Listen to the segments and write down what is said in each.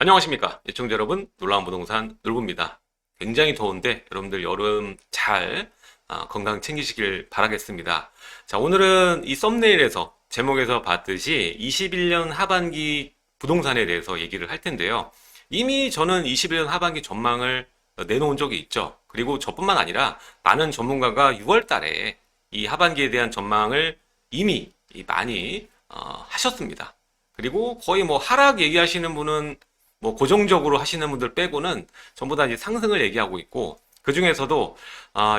안녕하십니까 시청자 여러분, 놀라운 부동산 놀부입니다. 굉장히 더운데 여러분들 여름 잘 건강 챙기시길 바라겠습니다. 자, 오늘은 이 썸네일에서 제목에서 봤듯이 21년 하반기 부동산에 대해서 얘기를 할 텐데요. 이미 저는 21년 하반기 전망을 내놓은 적이 있죠. 그리고 저뿐만 아니라 많은 전문가가 6월 달에 이 하반기에 대한 전망을 이미 많이 하셨습니다. 그리고 거의 뭐 하락 얘기하시는 분은 뭐 고정적으로 하시는 분들 빼고는 전부 다 이제 상승을 얘기하고 있고, 그 중에서도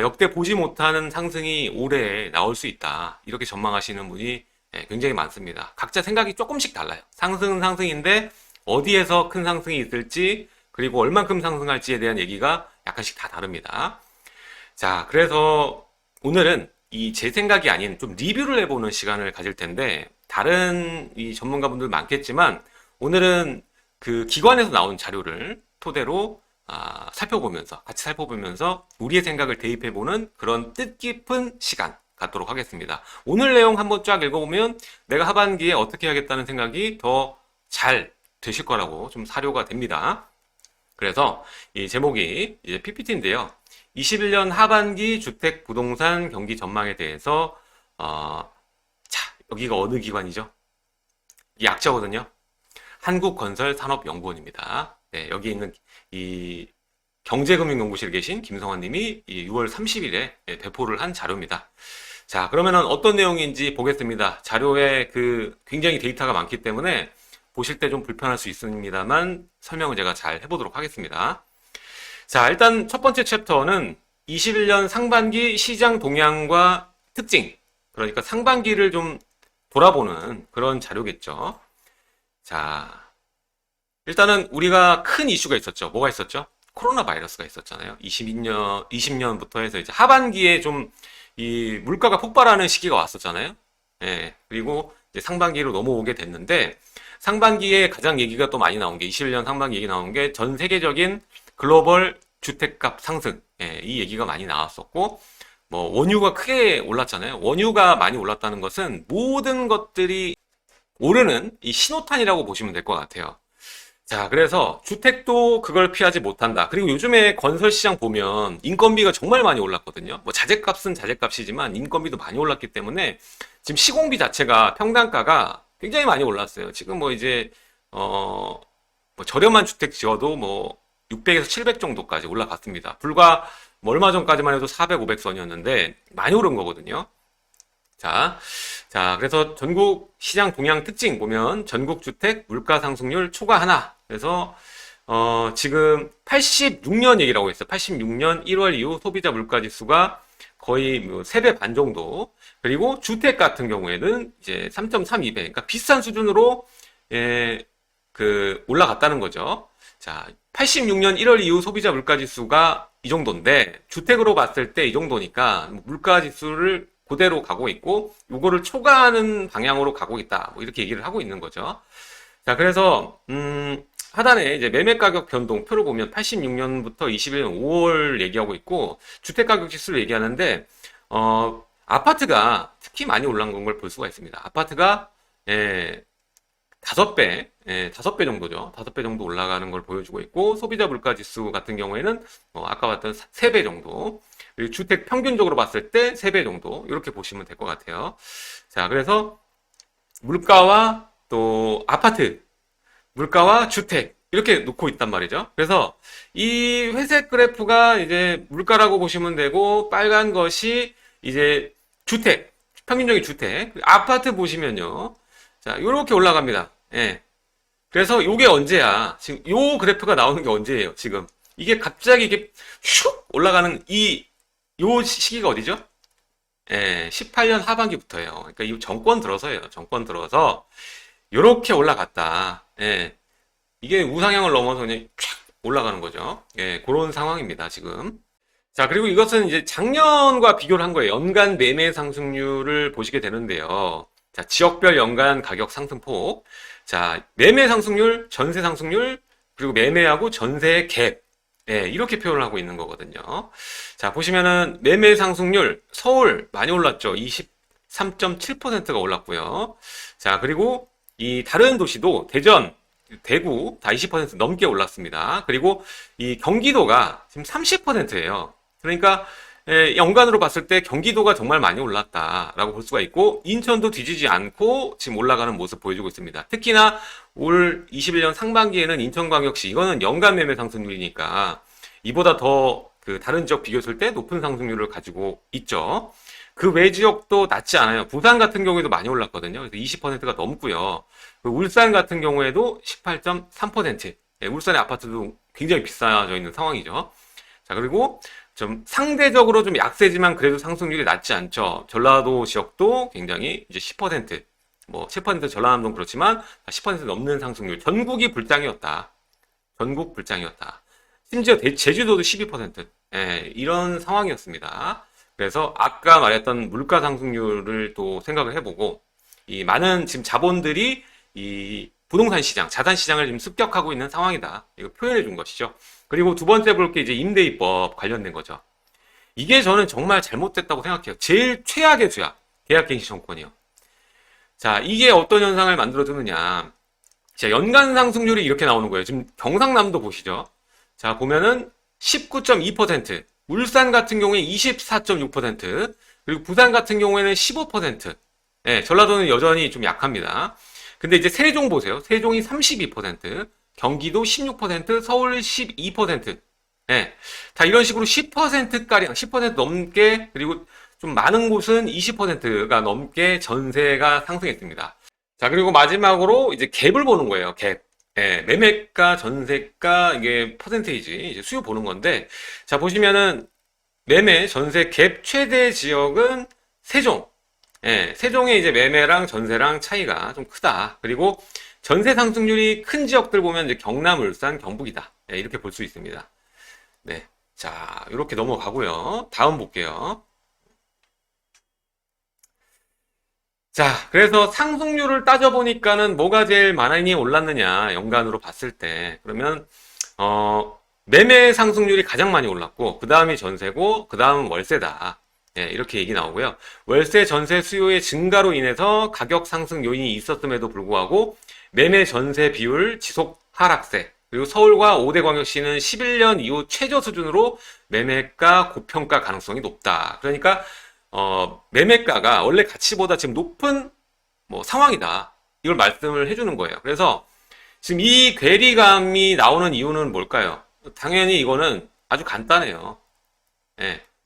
역대 보지 못하는 상승이 올해 나올 수 있다, 이렇게 전망하시는 분이 굉장히 많습니다. 각자 생각이 조금씩 달라요. 상승은 상승인데 어디에서 큰 상승이 있을지, 그리고 얼만큼 상승할지에 대한 얘기가 약간씩 다 다릅니다. 자, 그래서 오늘은 이 제 생각이 아닌 좀 리뷰를 해보는 시간을 가질 텐데, 다른 이 전문가분들 많겠지만 오늘은 그 기관에서 나온 자료를 토대로 같이 살펴보면서 우리의 생각을 대입해보는 그런 뜻깊은 시간 갖도록 하겠습니다. 오늘 내용 한번 쫙 읽어보면 내가 하반기에 어떻게 하겠다는 생각이 더 잘 되실 거라고 좀 사료가 됩니다. 그래서 이 제목이 이제 PPT인데요. 21년 하반기 주택 부동산 경기 전망에 대해서 자, 여기가 어느 기관이죠? 이 약자거든요. 한국건설산업연구원입니다. 네, 여기 있는 이 경제금융연구실에 계신 김성환 님이 6월 30일에 배포를 한 자료입니다. 자, 그러면은 어떤 내용인지 보겠습니다. 자료에 굉장히 데이터가 많기 때문에 보실 때 좀 불편할 수 있습니다만 설명을 제가 잘 해보도록 하겠습니다. 자, 일단 첫 번째 챕터는 21년 상반기 시장 동향과 특징, 그러니까 상반기를 좀 돌아보는 그런 자료겠죠. 자, 일단은 우리가 큰 이슈가 있었죠. 뭐가 있었죠? 코로나 바이러스가 있었잖아요. 20년부터 해서 이제 하반기에 좀 이 물가가 폭발하는 시기가 왔었잖아요. 예. 그리고 이제 상반기로 넘어오게 됐는데, 상반기에 가장 얘기가 또 많이 나온 게, 21년 상반기 얘기 나온 게 전 세계적인 글로벌 주택값 상승. 예, 이 얘기가 많이 나왔었고, 뭐 원유가 크게 올랐잖아요. 원유가 많이 올랐다는 것은 모든 것들이 오르는 이 신호탄이라고 보시면 될 것 같아요. 자, 그래서 주택도 그걸 피하지 못한다. 그리고 요즘에 건설 시장 보면 인건비가 정말 많이 올랐거든요. 뭐 자재값은 자재값이지만 인건비도 많이 올랐기 때문에 지금 시공비 자체가, 평당가가 굉장히 많이 올랐어요. 지금 뭐 이제 뭐 저렴한 주택 지어도 뭐 600에서 700 정도까지 올라갔습니다. 불과 뭐 얼마 전까지만 해도 400, 500선이었는데 많이 오른 거거든요. 자, 그래서 전국 시장 동향 특징 보면 전국 주택 물가 상승률 초과 하나. 그래서 지금 86년 얘기라고 했어요. 86년 1월 이후 소비자 물가 지수가 거의 뭐 3배 반 정도. 그리고 주택 같은 경우에는 이제 3.32배. 그러니까 비슷한 수준으로 올라갔다는 거죠. 자, 86년 1월 이후 소비자 물가 지수가 이 정도인데, 주택으로 봤을 때 이 정도니까 물가 지수를 그대로 가고 있고, 요거를 초과하는 방향으로 가고 있다, 뭐 이렇게 얘기를 하고 있는 거죠. 자, 그래서 하단에 이제 매매 가격 변동 표를 보면 86년부터 21년 5월 얘기하고 있고, 주택 가격 지수를 얘기하는데 아파트가 특히 많이 올라간 걸 볼 수가 있습니다. 아파트가 5배, 5배 정도죠. 5배 정도 올라가는 걸 보여주고 있고, 소비자 물가 지수 같은 경우에는 아까 봤던 3배 정도, 그리고 주택 평균적으로 봤을 때 3배 정도, 이렇게 보시면 될 것 같아요. 자, 그래서 물가와 또 아파트, 물가와 주택, 이렇게 놓고 있단 말이죠. 그래서 이 회색 그래프가 이제 물가라고 보시면 되고, 빨간 것이 이제 주택, 평균적인 주택, 아파트 보시면요. 자, 요렇게 올라갑니다. 예. 그래서 요게 언제야? 지금 요 그래프가 나오는 게 언제예요? 지금 이게 갑자기 이게 슉 올라가는 요 시기가 어디죠? 예, 18년 하반기부터예요. 그러니까 이 정권 들어서예요. 정권 들어서 요렇게 올라갔다. 예. 이게 우상향을 넘어서 그냥 쫙 올라가는 거죠. 예, 그런 상황입니다, 지금. 자, 그리고 이것은 이제 작년과 비교를 한 거예요. 연간 매매 상승률을 보시게 되는데요. 자, 지역별 연간 가격 상승폭. 자, 매매 상승률, 전세 상승률, 그리고 매매하고 전세의 갭. 예, 이렇게 표현을 하고 있는 거거든요. 자, 보시면은 매매 상승률, 서울 많이 올랐죠. 23.7%가 올랐고요. 자, 그리고 이 다른 도시도 대전, 대구 다 20% 넘게 올랐습니다. 그리고 이 경기도가 지금 30%예요. 그러니까 연간으로 봤을 때 경기도가 정말 많이 올랐다라고 볼 수가 있고, 인천도 뒤지지 않고 지금 올라가는 모습 보여주고 있습니다. 특히나 올 21년 상반기에는 인천광역시, 이거는 연간 매매 상승률이니까 이보다 더 그 다른 지역 비교했을 때 높은 상승률을 가지고 있죠. 그 외 지역도 낮지 않아요. 부산 같은 경우에도 많이 올랐거든요. 그래서 20%가 넘고요. 울산 같은 경우에도 18.3%. 울산의 아파트도 굉장히 비싸져 있는 상황이죠. 자, 그리고 좀 상대적으로 좀 약세지만 그래도 상승률이 낮지 않죠. 전라도 지역도 굉장히 이제 10%, 뭐 7% 전라남도 그렇지만 10% 넘는 상승률. 전국이 불장이었다. 전국 불장이었다. 심지어 제주도도 12%. 이런 상황이었습니다. 그래서 아까 말했던 물가 상승률을 또 생각을 해보고, 이 많은 지금 자본들이 이 부동산 시장, 자산 시장을 지금 습격하고 있는 상황이다. 이거 표현해 준 것이죠. 그리고 두 번째 볼 게 이제 임대입법 관련된 거죠. 이게 저는 정말 잘못됐다고 생각해요. 제일 최악의 죄악, 계약갱신 정권이요. 자, 이게 어떤 현상을 만들어주느냐. 자, 연간 상승률이 이렇게 나오는 거예요. 지금 경상남도 보시죠. 자, 보면은 19.2%, 울산 같은 경우에 24.6%, 그리고 부산 같은 경우에는 15%. 전라도는 여전히 좀 약합니다. 근데 이제 세종 보세요. 세종이 32%, 경기도 16%, 서울 12%. 다 이런 식으로 10%가량, 10% 넘게, 그리고 좀 많은 곳은 20%가 넘게 전세가 상승했습니다. 자, 그리고 마지막으로 이제 갭을 보는 거예요. 갭. 매매가, 전세가, 이게 퍼센테이지, 이제 수요 보는 건데, 자, 보시면은, 매매, 전세 갭 최대 지역은 세종. 세종의 이제 매매랑 전세랑 차이가 좀 크다. 그리고 전세 상승률이 큰 지역들 보면 이제 경남, 울산, 경북이다. 이렇게 볼 수 있습니다. 네. 자, 이렇게 넘어가고요. 다음 볼게요. 자, 그래서 상승률을 따져보니까는 뭐가 제일 많이 올랐느냐, 연간으로 봤을 때. 그러면, 매매 상승률이 가장 많이 올랐고, 그 다음이 전세고, 그 다음은 월세다. 이렇게 얘기 나오고요. 월세 전세 수요의 증가로 인해서 가격 상승 요인이 있었음에도 불구하고, 매매 전세 비율 지속 하락세. 그리고 서울과 5대 광역시는 11년 이후 최저 수준으로 매매가 고평가 가능성이 높다. 그러니까, 매매가가 원래 가치보다 지금 높은 뭐 상황이다. 이걸 말씀을 해주는 거예요. 그래서 지금 이 괴리감이 나오는 이유는 뭘까요? 당연히 이거는 아주 간단해요.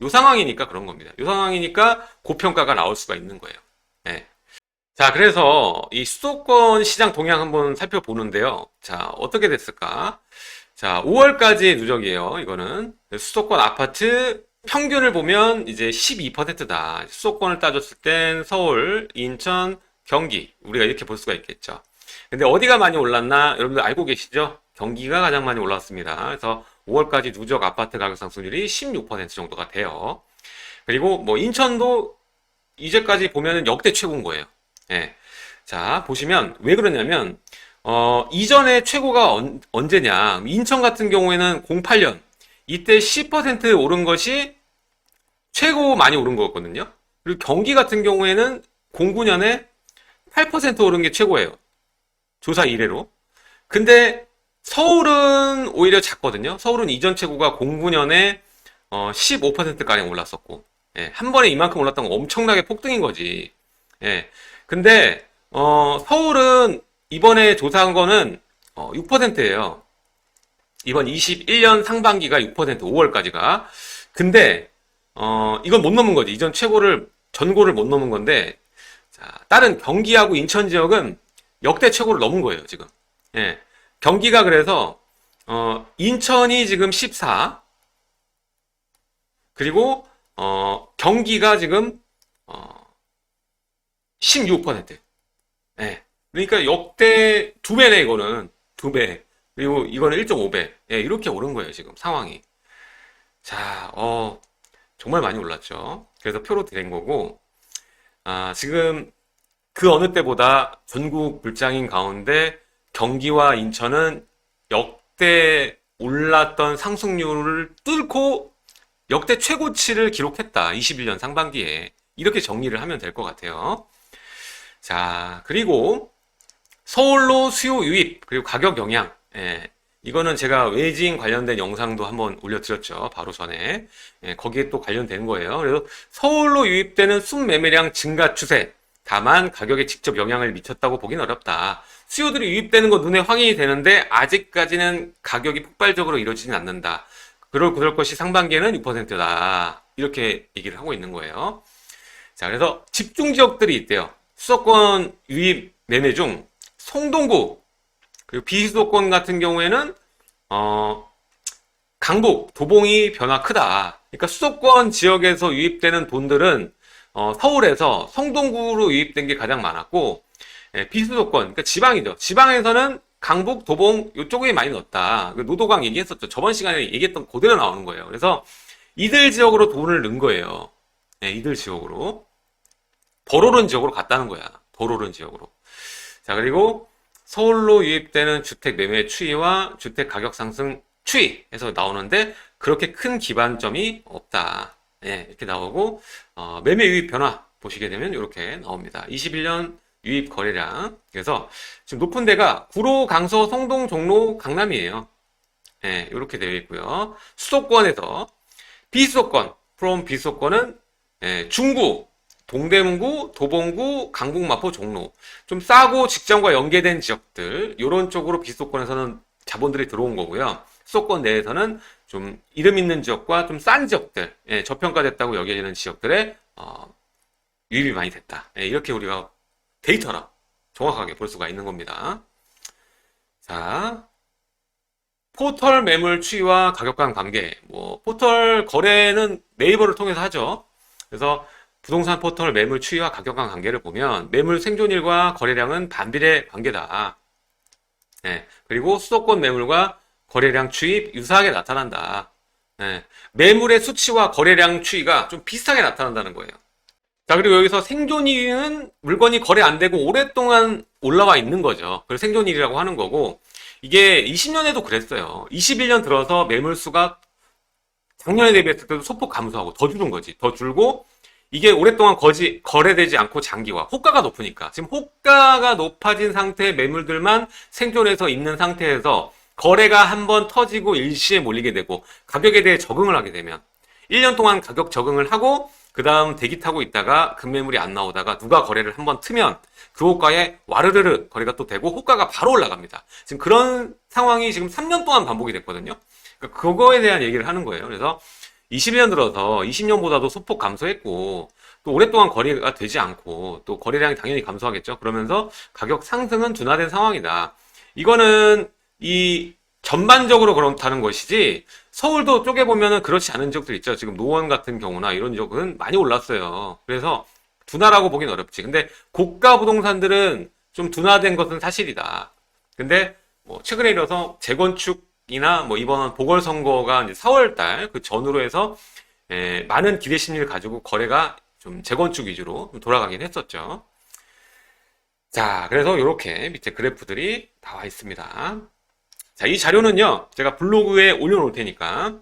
요 상황이니까 그런 겁니다. 요 상황이니까 고평가가 나올 수가 있는 거예요. 자, 그래서 이 수도권 시장 동향 한번 살펴보는데요. 자, 어떻게 됐을까? 자, 5월까지의 누적이에요. 이거는 수도권 아파트 평균을 보면 이제 12%다. 수도권을 따졌을 땐 서울, 인천, 경기, 우리가 이렇게 볼 수가 있겠죠. 근데 어디가 많이 올랐나 여러분들 알고 계시죠? 경기가 가장 많이 올랐습니다. 그래서 5월까지 누적 아파트 가격 상승률이 16% 정도가 돼요. 그리고 뭐 인천도 이제까지 보면은 역대 최고인 거예요. 자, 보시면 왜 그러냐면 이전에 최고가 언제냐? 인천 같은 경우에는 08년 이때 10% 오른 것이 최고 많이 오른 거였거든요. 그리고 경기 같은 경우에는 09년에 8% 오른 게 최고예요. 조사 이래로. 근데 서울은 오히려 작거든요. 서울은 이전 최고가 09년에 15%가량 올랐었고, 한 번에 이만큼 올랐던 건 엄청나게 폭등인 거지. 근데 서울은 이번에 조사한 거는 6%예요. 이번 21년 상반기가 6%, 5월까지가. 근데 이건 못 넘은 거지. 이전 전고를 못 넘은 건데, 자, 다른 경기하고 인천 지역은 역대 최고를 넘은 거예요, 지금. 경기가 그래서 인천이 지금 14, 그리고 경기가 지금 16%. 그러니까 역대 2배네, 이거는. 2배. 그리고 이거는 1.5배. 이렇게 오른 거예요, 지금 상황이. 자, 정말 많이 올랐죠. 그래서 표로 드린 거고, 지금 그 어느 때보다 전국 불장인 가운데 경기와 인천은 역대 올랐던 상승률을 뚫고 역대 최고치를 기록했다. 21년 상반기에. 이렇게 정리를 하면 될 것 같아요. 자, 그리고 서울로 수요 유입, 그리고 가격 영향. 예, 이거는 제가 외지인 관련된 영상도 한번 올려드렸죠. 바로 전에. 예, 거기에 또 관련된 거예요. 그래서 서울로 유입되는 순매매량 증가 추세. 다만 가격에 직접 영향을 미쳤다고 보긴 어렵다. 수요들이 유입되는 거 눈에 확인이 되는데 아직까지는 가격이 폭발적으로 이루어지진 않는다. 그럴 것이 상반기에는 6%다. 이렇게 얘기를 하고 있는 거예요. 자, 그래서 집중 지역들이 있대요. 수도권 유입 매매 중 성동구, 그리고 비수도권 같은 경우에는 강북, 도봉이 변화 크다. 그러니까 수도권 지역에서 유입되는 돈들은 서울에서 성동구로 유입된 게 가장 많았고, 예, 비수도권, 그러니까 지방이죠. 지방에서는 강북, 도봉 이쪽에 많이 넣었다. 노도강 얘기했었죠. 저번 시간에 얘기했던 그대로 나오는 거예요. 그래서 이들 지역으로 돈을 넣은 거예요. 예, 이들 지역으로. 덜 오른 지역으로 갔다는 거야. 덜 오른 지역으로. 자, 그리고 서울로 유입되는 주택 매매 추이와 주택 가격 상승 추이에서 나오는데 그렇게 큰 기반점이 없다. 예, 이렇게 나오고 매매 유입 변화 보시게 되면 이렇게 나옵니다. 21년 유입 거래량. 그래서 지금 높은 데가 구로, 강서, 성동, 종로, 강남이에요. 예, 이렇게 되어 있고요. 수도권에서 비수도권, 프롬 비수도권은 예, 중구, 동대문구, 도봉구, 강북, 마포, 종로. 좀 싸고 직장과 연계된 지역들, 이런 쪽으로 비수도권에서는 자본들이 들어온 거고요. 수도권 내에서는 좀 이름 있는 지역과 좀 싼 지역들, 예, 저평가됐다고 여겨지는 지역들에 유입이 많이 됐다. 예, 이렇게 우리가 데이터라 정확하게 볼 수가 있는 겁니다. 자, 포털 매물 추이와 가격 간 관계. 뭐 포털 거래는 네이버를 통해서 하죠. 그래서 부동산 포털 매물 추이와 가격 간 관계를 보면 매물 생존율과 거래량은 반비례 관계다. 네. 그리고 수도권 매물과 거래량 추이 유사하게 나타난다. 네. 매물의 수치와 거래량 추이가 좀 비슷하게 나타난다는 거예요. 자, 그리고 여기서 생존율은 물건이 거래 안 되고 오랫동안 올라와 있는 거죠. 그래서 생존율이라고 하는 거고, 이게 20년에도 그랬어요. 21년 들어서 매물 수가 작년에 대비했을 때도 소폭 감소하고 더 줄은 거지. 더 줄고, 이게 오랫동안 거래되지 않고 장기화. 호가가 높으니까. 지금 호가가 높아진 상태의 매물들만 생존해서 있는 상태에서 거래가 한번 터지고 일시에 몰리게 되고 가격에 대해 적응을 하게 되면 1년 동안 가격 적응을 하고 그 다음 대기 타고 있다가 급매물이 안 나오다가 누가 거래를 한번 트면 그 호가에 와르르르 거래가 또 되고 호가가 바로 올라갑니다. 지금 그런 상황이 지금 3년 동안 반복이 됐거든요. 그러니까 그거에 대한 얘기를 하는 거예요. 그래서 21년 들어서 20년보다도 소폭 감소했고 또 오랫동안 거래가 되지 않고 또 거래량이 당연히 감소하겠죠. 그러면서 가격 상승은 둔화된 상황이다. 이거는 이 전반적으로 그렇다는 것이지 서울도 쪼개보면은 그렇지 않은 지역들 있죠. 지금 노원 같은 경우나 이런 지역은 많이 올랐어요. 그래서 둔화라고 보긴 어렵지. 근데 고가 부동산들은 좀 둔화된 것은 사실이다. 근데 뭐 최근에 이어서 재건축이나 뭐 이번 보궐선거가 이제 4월달 그 전후로 해서 많은 기대 심리를 가지고 거래가 좀 재건축 위주로 좀 돌아가긴 했었죠. 자, 그래서 이렇게 밑에 그래프들이 나와 있습니다. 자, 이 자료는요, 제가 블로그에 올려놓을 테니까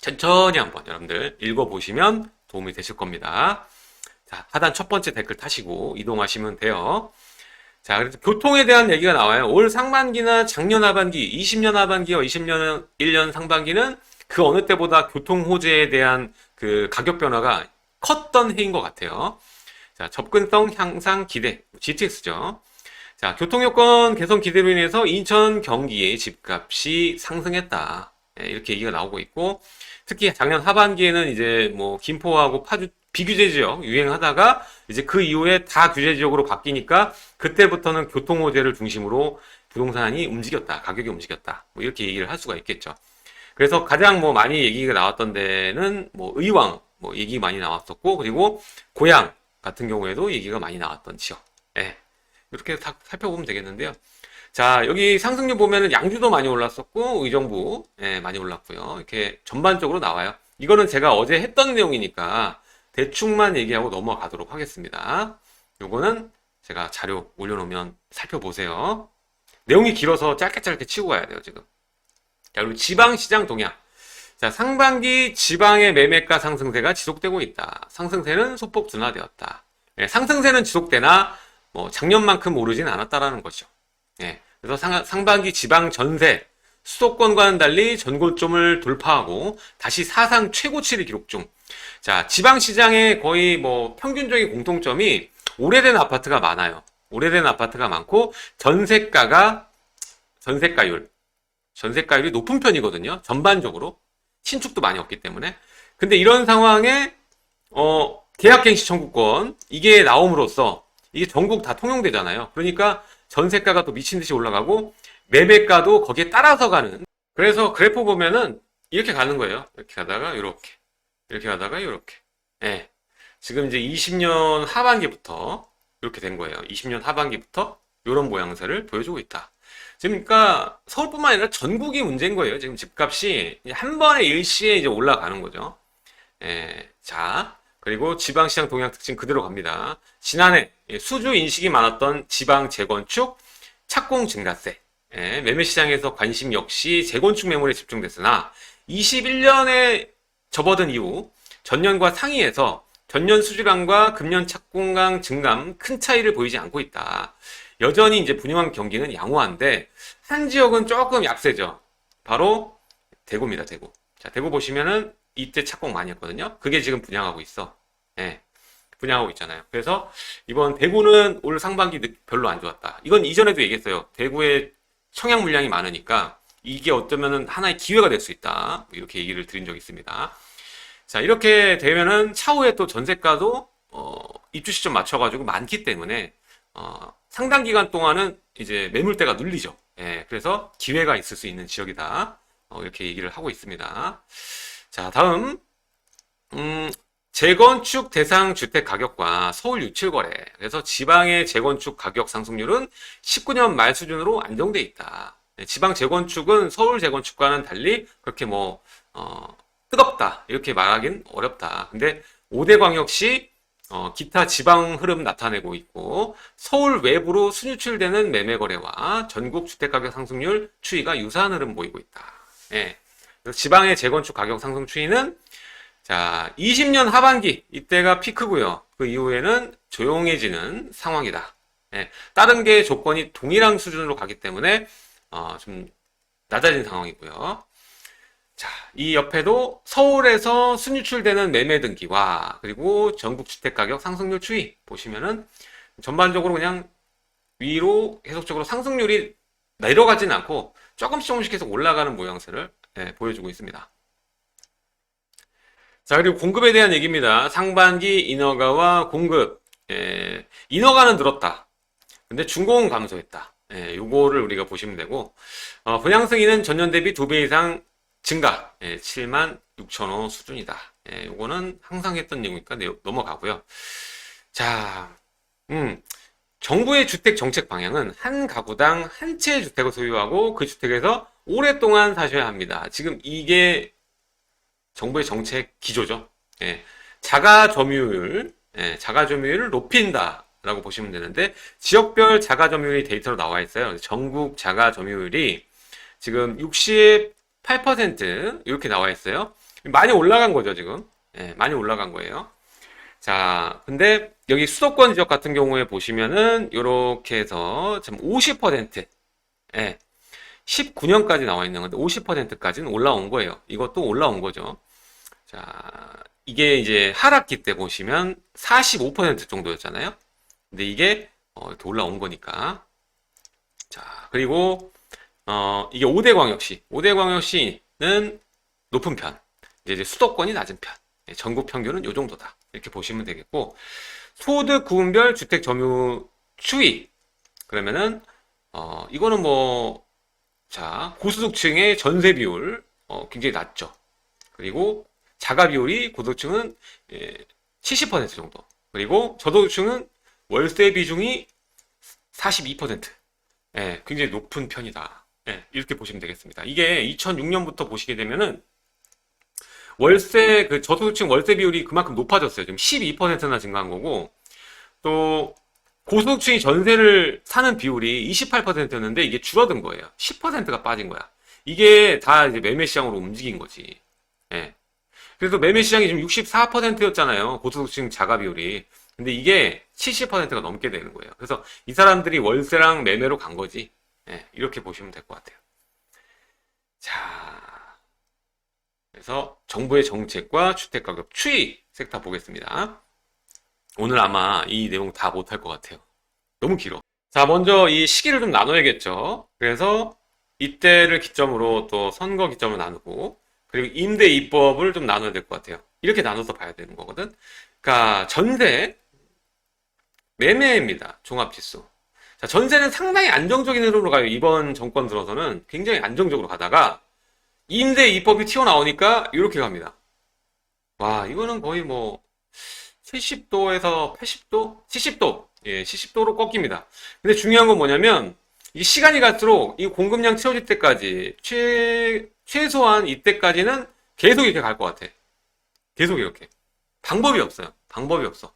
천천히 한번 여러분들 읽어보시면 도움이 되실 겁니다. 자, 하단 첫 번째 댓글 타시고 이동하시면 돼요. 자, 그래서 교통에 대한 얘기가 나와요. 올 상반기나 작년 하반기, 20년 하반기와 20년 1년 상반기는 그 어느 때보다 교통 호재에 대한 그 가격 변화가 컸던 해인 것 같아요. 자, 접근성 향상 기대, GTX죠. 자, 교통여건 개선 기대로 인해서 인천, 경기의 집값이 상승했다. 네, 이렇게 얘기가 나오고 있고, 특히 작년 하반기에는 이제 뭐 김포하고 파주 비규제 지역 유행하다가 이제 그 이후에 다 규제 지역으로 바뀌니까 그때부터는 교통 호재를 중심으로 부동산이 움직였다. 가격이 움직였다. 뭐 이렇게 얘기를 할 수가 있겠죠. 그래서 가장 뭐 많이 얘기가 나왔던 데는 뭐 의왕 뭐 얘기 많이 나왔었고, 그리고 고양 같은 경우에도 얘기가 많이 나왔던 지역. 예. 이렇게 살펴보면 되겠는데요. 자, 여기 상승률 보면은 양주도 많이 올랐었고, 의정부, 예, 많이 올랐고요. 이렇게 전반적으로 나와요. 이거는 제가 어제 했던 내용이니까 대충만 얘기하고 넘어가도록 하겠습니다. 요거는 제가 자료 올려놓으면 살펴보세요. 내용이 길어서 짧게 치고 가야 돼요, 지금. 자, 그리고 지방시장 동향. 자, 상반기 지방의 매매가 상승세가 지속되고 있다. 상승세는 소폭 둔화되었다. 예, 상승세는 지속되나 뭐 작년만큼 오르진 않았다라는 거죠. 그래서 상반기 지방 전세 수도권과는 달리 전고점을 돌파하고 다시 사상 최고치를 기록 중. 자, 지방시장의 거의 뭐 평균적인 공통점이 오래된 아파트가 많아요. 오래된 아파트가 많고 전세가율이 높은 편이거든요. 전반적으로. 신축도 많이 없기 때문에. 근데 이런 상황에 계약갱신 청구권 이게 나옴으로써 이게 전국 다 통용되잖아요. 그러니까 전세가가 또 미친 듯이 올라가고 매매가도 거기에 따라서 가는. 그래서 그래프 보면은 이렇게 가는 거예요. 이렇게 가다가 이렇게 가다가 이렇게. 예. 지금 이제 20년 하반기부터 이렇게 된 거예요. 20년 하반기부터 이런 모양새를 보여주고 있다. 지금 그러니까 서울뿐만 아니라 전국이 문제인 거예요. 지금 집값이 한 번에 일시에 이제 올라가는 거죠. 예. 자, 그리고 지방시장 동향 특징 그대로 갑니다. 지난해 수주 인식이 많았던 지방 재건축, 착공 증가세, 매매시장에서 관심 역시 재건축 매물에 집중됐으나 21년에 접어든 이후 전년과 상이해서 전년 수주량과 금년 착공량 증감 큰 차이를 보이지 않고 있다. 여전히 이제 분양한 경기는 양호한데 한 지역은 조금 약세죠. 바로 대구입니다. 대구. 자, 대구 보시면은 이때 착공 많이 했거든요. 그게 지금 분양하고 있어. 분양하고 있잖아요. 그래서 이번 대구는 올 상반기 별로 안 좋았다. 이건 이전에도 얘기했어요. 대구에 청약 물량이 많으니까 이게 어쩌면은 하나의 기회가 될 수 있다. 이렇게 얘기를 드린 적이 있습니다. 자, 이렇게 되면은 차후에 또 전세가도 입주 시점 맞춰가지고 많기 때문에 상당 기간 동안은 이제 매물대가 눌리죠. 그래서 기회가 있을 수 있는 지역이다. 이렇게 얘기를 하고 있습니다. 자, 다음 재건축 대상 주택 가격과 서울 유칠 거래. 그래서 지방의 재건축 가격 상승률은 19년 말 수준으로 안정돼 있다. 지방 재건축은 서울 재건축과는 달리 그렇게 뭐 뜨겁다 이렇게 말하긴 어렵다. 근데 5대 광역시 기타 지방 흐름 나타내고 있고 서울 외부로 순유출되는 매매 거래와 전국 주택 가격 상승률 추이가 유사한 흐름 보이고 있다. 그래서 지방의 재건축 가격 상승 추이는 자, 20년 하반기 이때가 피크고요. 그 이후에는 조용해지는 상황이다. 다른 게 조건이 동일한 수준으로 가기 때문에 좀 낮아진 상황이고요. 자, 이 옆에도 서울에서 순유출되는 매매 등기와 그리고 전국 주택 가격 상승률 추이 보시면은 전반적으로 그냥 위로 계속적으로 상승률이 내려가진 않고 조금씩 계속 올라가는 모양새를 보여주고 있습니다. 자, 그리고 공급에 대한 얘기입니다. 상반기 인허가와 공급. 인허가는 늘었다. 근데 준공은 감소했다. 요거를 우리가 보시면 되고, 분양 승인은 전년 대비 2배 이상 증가. 7만 6천 호 수준이다. 요거는 항상 했던 얘기니까 넘어가고요. 자, 정부의 주택 정책 방향은 한 가구당 한 채의 주택을 소유하고 그 주택에서 오랫동안 사셔야 합니다. 지금 이게 정부의 정책 기조죠. 자가 점유율을 높인다라고 보시면 되는데 지역별 자가 점유율이 데이터로 나와 있어요. 전국 자가 점유율이 지금 68% 이렇게 나와 있어요. 많이 올라간 거죠, 지금. 많이 올라간 거예요. 자, 근데 여기 수도권 지역 같은 경우에 보시면은 이렇게 해서 지금 50%, 19년까지 나와 있는 건데 50%까지는 올라온 거예요. 이것도 올라온 거죠. 자, 이게 이제 하락기 때 보시면 45% 정도였잖아요. 근데 이게 이렇게 올라온 거니까. 자, 그리고 이게 5대 광역시는 높은 편. 이제 수도권이 낮은 편. 전국 평균은 요 정도다. 이렇게 보시면 되겠고, 소득 구분별 주택 점유 추이. 그러면은 이거는 뭐 자, 고소득층의 전세 비율 굉장히 낮죠. 그리고 자가 비율이 고소득층은 70% 정도. 그리고 저소득층은 월세 비중이 42%. 굉장히 높은 편이다. 이렇게 보시면 되겠습니다. 이게 2006년부터 보시게 되면은 그 저소득층 월세 비율이 그만큼 높아졌어요. 지금 12%나 증가한 거고, 또 고소득층이 전세를 사는 비율이 28%였는데 이게 줄어든 거예요. 10%가 빠진 거야. 이게 다 이제 매매 시장으로 움직인 거지. 그래서 매매 시장이 지금 64%였잖아요. 고소득층 자가 비율이. 근데 이게 70%가 넘게 되는 거예요. 그래서 이 사람들이 월세랑 매매로 간 거지. 예, 이렇게 보시면 될 것 같아요. 자, 그래서 정부의 정책과 주택가격 추이 섹터 보겠습니다. 오늘 아마 이 내용 다 못할 것 같아요. 너무 길어. 자, 먼저 이 시기를 좀 나눠야겠죠. 그래서 이때를 기점으로 또 선거 기점을 나누고, 그리고 임대 입법을 좀 나눠야 될 것 같아요. 이렇게 나눠서 봐야 되는 거거든. 그러니까 전세, 매매입니다. 종합지수. 자, 전세는 상당히 안정적인 흐름으로 가요. 이번 정권 들어서는 굉장히 안정적으로 가다가 임대 입법이 튀어나오니까 이렇게 갑니다. 와, 이거는 거의 뭐 70도에서 80도? 70도. 예, 70도로 꺾입니다. 근데 중요한 건 뭐냐면 이 시간이 갈수록 이 공급량 채워질 때까지 최소한 이때까지는 계속 이렇게 갈 것 같아. 계속 이렇게. 방법이 없어요. 방법이 없어.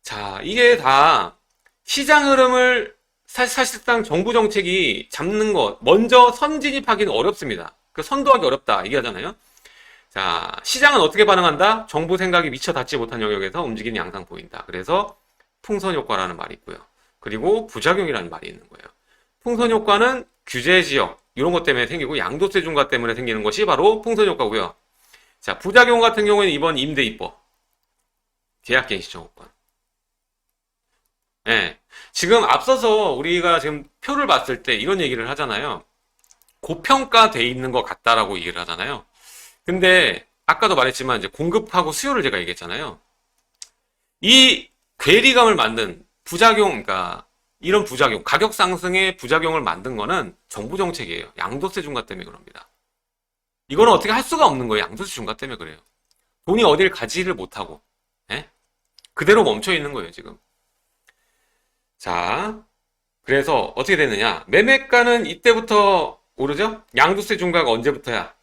자, 이게 다 시장 흐름을 사실상 정부 정책이 잡는 것, 먼저 선진입하기는 어렵습니다. 그 선도하기 어렵다 얘기하잖아요. 자, 시장은 어떻게 반응한다? 정부 생각이 미처 닿지 못한 영역에서 움직이는 양상 보인다. 그래서 풍선 효과라는 말이 있고요. 그리고 부작용이라는 말이 있는 거예요. 풍선 효과는 규제 지역 이런 것 때문에 생기고 양도세 중과 때문에 생기는 것이 바로 풍선 효과고요. 자, 부작용 같은 경우에는 이번 임대 입법, 계약갱 시청권. 예. 지금 앞서서 우리가 지금 표를 봤을 때 이런 얘기를 하잖아요. 고평가돼 있는 것 같다라고 얘기를 하잖아요. 근데 아까도 말했지만 이제 공급하고 수요를 제가 얘기했잖아요. 이 괴리감을 만든 부작용, 그러니까 이런 부작용, 가격 상승의 부작용을 만든 거는 정부 정책이에요. 양도세 중과 때문에 그럽니다. 이거는 어떻게 할 수가 없는 거예요. 양도세 중과 때문에 그래요. 돈이 어딜 가지를 못하고, 예? 그대로 멈춰 있는 거예요, 지금. 자, 그래서 어떻게 되느냐? 매매가는 이때부터 오르죠? 양도세 중과가 언제부터야?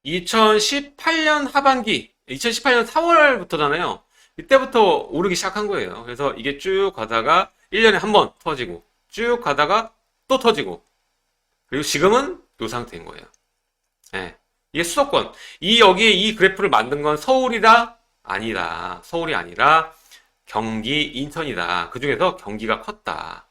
2018년 하반기, 2018년 4월부터잖아요. 이때부터 오르기 시작한 거예요. 그래서 이게 쭉 가다가 1년에 한 번 터지고, 쭉 가다가 또 터지고, 그리고 지금은 이 상태인 거예요. 예. 이게 수도권. 여기에 이 그래프를 만든 건 서울이다? 아니다. 서울이 아니라 경기, 인천이다. 그 중에서 경기가 컸다.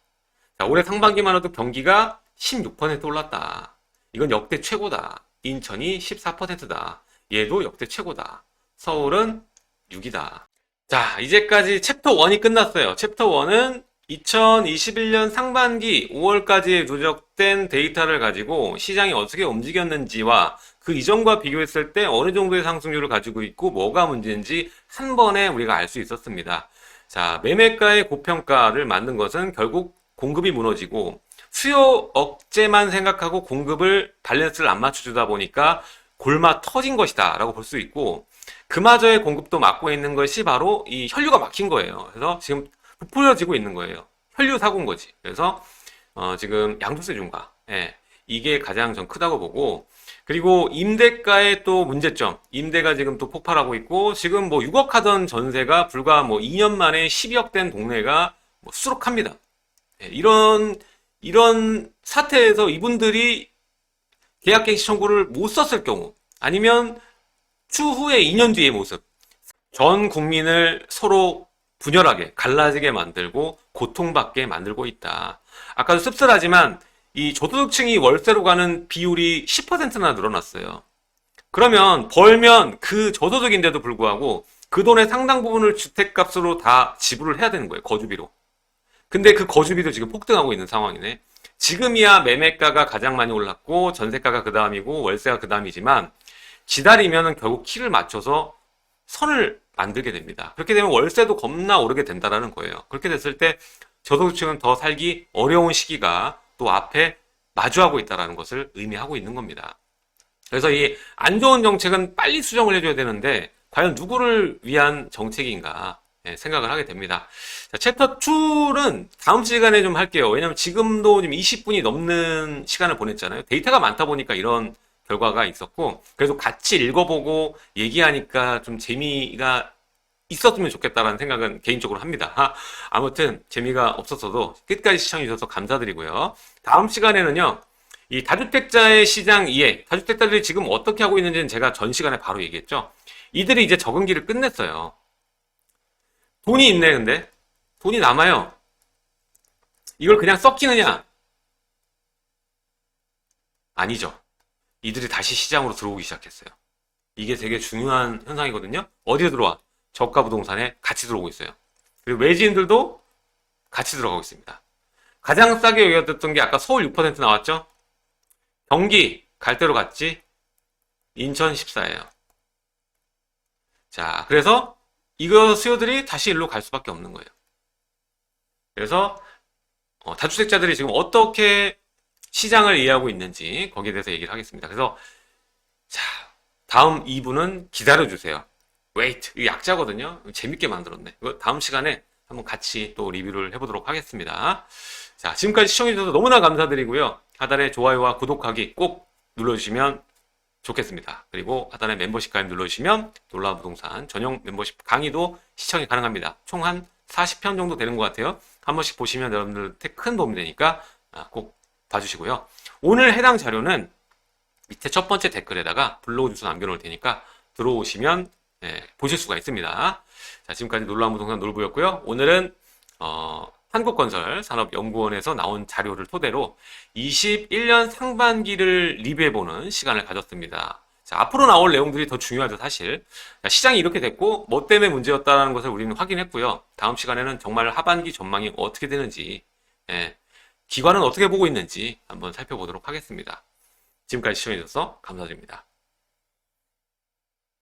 자, 올해 상반기만 해도 경기가 16% 올랐다. 이건 역대 최고다. 인천이 14%다. 얘도 역대 최고다. 서울은 6이다. 자, 이제까지 챕터 1이 끝났어요. 챕터 1은 2021년 상반기 5월까지 누적된 데이터를 가지고 시장이 어떻게 움직였는지와 그 이전과 비교했을 때 어느 정도의 상승률을 가지고 있고 뭐가 문제인지 한 번에 우리가 알 수 있었습니다. 자, 매매가의 고평가를 만든 것은 결국 공급이 무너지고 수요 억제만 생각하고 공급을 밸런스를 안 맞춰주다 보니까 골마 터진 것이다 라고 볼 수 있고, 그마저의 공급도 막고 있는 것이 바로 이 혈류가 막힌 거예요. 그래서 지금 부풀려지고 있는 거예요. 혈류 사고인 거지. 그래서 지금 양도세 중과, 예, 이게 가장 전 크다고 보고, 그리고 임대가의 또 문제점, 임대가 지금 또 폭발하고 있고, 지금 뭐 6억 하던 전세가 불과 뭐 2년 만에 12억 된 동네가 뭐 수록합니다. 예, 이런 사태에서 이분들이 계약갱시 청구를 못 썼을 경우, 아니면 추후에 2년 뒤의 모습, 전 국민을 서로 분열하게, 갈라지게 만들고 고통받게 만들고 있다. 아까도 씁쓸하지만 이 저소득층이 월세로 가는 비율이 10%나 늘어났어요. 그러면 벌면 그 저소득인데도 불구하고 그 돈의 상당 부분을 주택값으로 다 지불을 해야 되는 거예요. 거주비로. 근데 그 거주비도 지금 폭등하고 있는 상황이네. 지금이야 매매가가 가장 많이 올랐고 전세가가 그 다음이고 월세가 그 다음이지만, 기다리면 결국 키를 맞춰서 선을 만들게 됩니다. 그렇게 되면 월세도 겁나 오르게 된다는 거예요. 그렇게 됐을 때 저소득층은 더 살기 어려운 시기가 또 앞에 마주하고 있다는 것을 의미하고 있는 겁니다. 그래서 이 안 좋은 정책은 빨리 수정을 해줘야 되는데 과연 누구를 위한 정책인가 생각을 하게 됩니다. 자, 챕터 2는 다음 시간에 좀 할게요. 왜냐면 지금도 지금 20분이 넘는 시간을 보냈잖아요. 데이터가 많다 보니까 이런 결과가 있었고, 그래서 같이 읽어보고 얘기하니까 좀 재미가 있었으면 좋겠다라는 생각은 개인적으로 합니다. 아무튼 재미가 없었어도 끝까지 시청해주셔서 감사드리고요. 다음 시간에는요, 이 다주택자의 시장 이해, 다주택자들이 지금 어떻게 하고 있는지는 제가 전 시간에 바로 얘기했죠. 이들이 이제 적응기를 끝냈어요. 돈이 있네. 근데 돈이 남아요. 이걸 그냥 썩히느냐? 아니죠. 이들이 다시 시장으로 들어오기 시작했어요. 이게 되게 중요한 현상이거든요. 어디에 들어와? 저가 부동산에 같이 들어오고 있어요. 그리고 외지인들도 같이 들어가고 있습니다. 가장 싸게 여겼던 게 아까 서울 6% 나왔죠? 경기 갈 대로 갔지? 인천 14예요. 자, 그래서 이거 수요들이 다시 일로 갈 수밖에 없는 거예요. 그래서 다주택자들이 지금 어떻게 시장을 이해하고 있는지 거기에 대해서 얘기를 하겠습니다. 그래서 자, 다음 2부는 기다려주세요. wait. 이거 약자거든요. 재밌게 만들었네. 이거 다음 시간에 한번 같이 또 리뷰를 해보도록 하겠습니다. 자, 지금까지 시청해주셔서 너무나 감사드리고요. 하단에 좋아요와 구독하기 꼭 눌러주시면 좋겠습니다. 그리고 하단에 멤버십 가입 눌러주시면 놀라운 부동산 전용 멤버십 강의도 시청이 가능합니다. 총 한 40편 정도 되는 것 같아요. 한 번씩 보시면 여러분들한테 큰 도움이 되니까 꼭 봐주시고요. 오늘 해당 자료는 밑에 첫 번째 댓글에다가 블로그 주소 남겨놓을 테니까 들어오시면 보실 수가 있습니다. 자, 지금까지 놀라운 부동산 놀부였고요. 오늘은 한국건설산업연구원에서 나온 자료를 토대로 21년 상반기를 리뷰해보는 시간을 가졌습니다. 자, 앞으로 나올 내용들이 더 중요하죠, 사실. 자, 시장이 이렇게 됐고, 뭐 때문에 문제였다는 것을 우리는 확인했고요. 다음 시간에는 정말 하반기 전망이 어떻게 되는지, 기관은 어떻게 보고 있는지 한번 살펴보도록 하겠습니다. 지금까지 시청해주셔서 감사드립니다.